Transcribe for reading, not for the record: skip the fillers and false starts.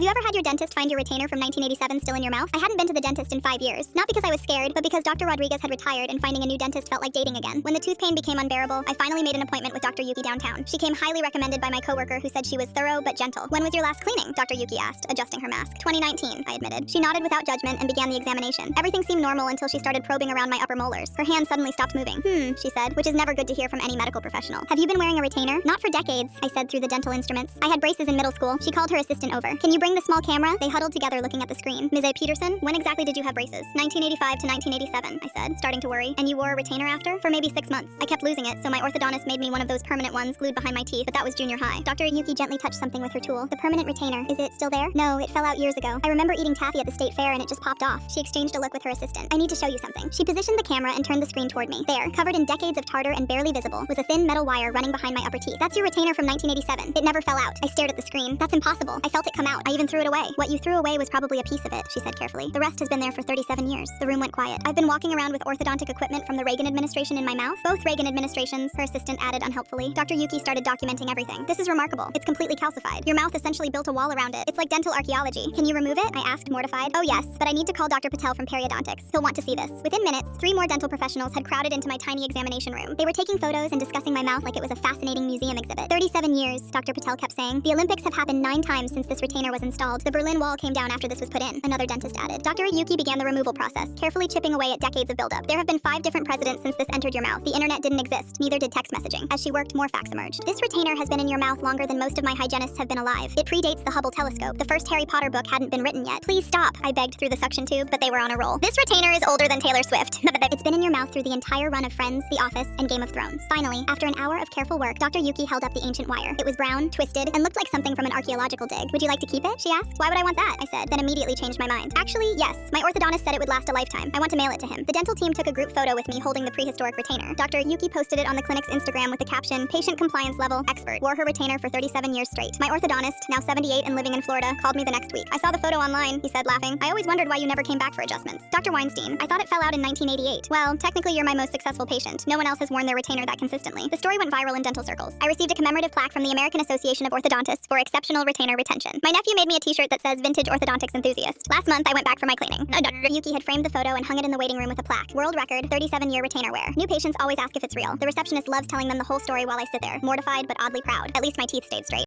Have you ever had your dentist find your retainer from 1987 still in your mouth? I hadn't been to the dentist in 5 years. Not because I was scared, but because Dr. Rodriguez had retired and finding a new dentist felt like dating again. When the tooth pain became unbearable, I finally made an appointment with Dr. Yuki downtown. She came highly recommended by my coworker who said she was thorough but gentle. When was your last cleaning? Dr. Yuki asked, adjusting her mask. 2019, I admitted. She nodded without judgment and began the examination. Everything seemed normal until she started probing around my upper molars. Her hand suddenly stopped moving. She said, which is never good to hear from any medical professional. Have you been wearing a retainer? Not for decades, I said through the dental instruments. I had braces in middle school. She called her assistant over. Can you bring the small camera? They huddled together looking at the screen. Ms. A. Peterson, when exactly did you have braces? 1985 to 1987, I said, starting to worry. And you wore a retainer after? For maybe 6 months. I kept losing it, so my orthodontist made me one of those permanent ones glued behind my teeth, but that was junior high. Dr. Yuki gently touched something with her tool. The permanent retainer. Is it still there? No, it fell out years ago. I remember eating taffy at the state fair and it just popped off. She exchanged a look with her assistant. I need to show you something. She positioned the camera and turned the screen toward me. There, covered in decades of tartar and barely visible, was a thin metal wire running behind my upper teeth. That's your retainer from 1987. It never fell out. I stared at the screen. That's impossible. I felt it come out. I even threw it away. What you threw away was probably a piece of it, she said carefully. The rest has been there for 37 years. The room went quiet. I've been walking around with orthodontic equipment from the Reagan administration in my mouth. Both Reagan administrations, her assistant added unhelpfully. Dr. Yuki started documenting everything. This is remarkable. It's completely calcified. Your mouth essentially built a wall around it. It's like dental archaeology. Can you remove it? I asked, mortified. Oh yes, but I need to call Dr. Patel from periodontics. He'll want to see this. Within minutes, 3 more dental professionals had crowded into my tiny examination room. They were taking photos and discussing my mouth like it was a fascinating museum exhibit. 37 years, Dr. Patel kept saying. The Olympics have happened 9 times since this retainer was installed. The Berlin Wall came down after this was put in, another dentist added. Dr. Yuki began the removal process, carefully chipping away at decades of buildup. There have been 5 different presidents since this entered your mouth. The internet didn't exist, neither did text messaging. As she worked, more facts emerged. This retainer has been in your mouth longer than most of my hygienists have been alive. It predates the Hubble telescope. The first Harry Potter book hadn't been written yet. Please stop, I begged through the suction tube, but they were on a roll. This retainer is older than Taylor Swift. It's been in your mouth through the entire run of Friends, The Office, and Game of Thrones. Finally, after an hour of careful work, Dr. Yuki held up the ancient wire. It was brown, twisted, and looked like something from an archaeological dig. Would you like to keep it? She asked. Why would I want that? I said, then immediately changed my mind. Actually, yes. My orthodontist said it would last a lifetime. I want to mail it to him. The dental team took a group photo with me holding the prehistoric retainer. Dr. Yuki posted it on the clinic's Instagram with the caption, patient compliance level, expert. Wore her retainer for 37 years straight. My orthodontist, now 78 and living in Florida, called me the next week. I saw the photo online, he said, laughing. I always wondered why you never came back for adjustments. Dr. Weinstein, I thought it fell out in 1988. Well, technically you're my most successful patient. No one else has worn their retainer that consistently. The story went viral in dental circles. I received a commemorative plaque from the American Association of Orthodontists for exceptional retainer retention. My nephew made me a t-shirt that says Vintage Orthodontics Enthusiast. Last month, I went back for my cleaning. Dr. Yuki had framed the photo and hung it in the waiting room with a plaque. World record, 37-year retainer wear. New patients always ask if it's real. The receptionist loves telling them the whole story while I sit there, mortified but oddly proud. At least my teeth stayed straight.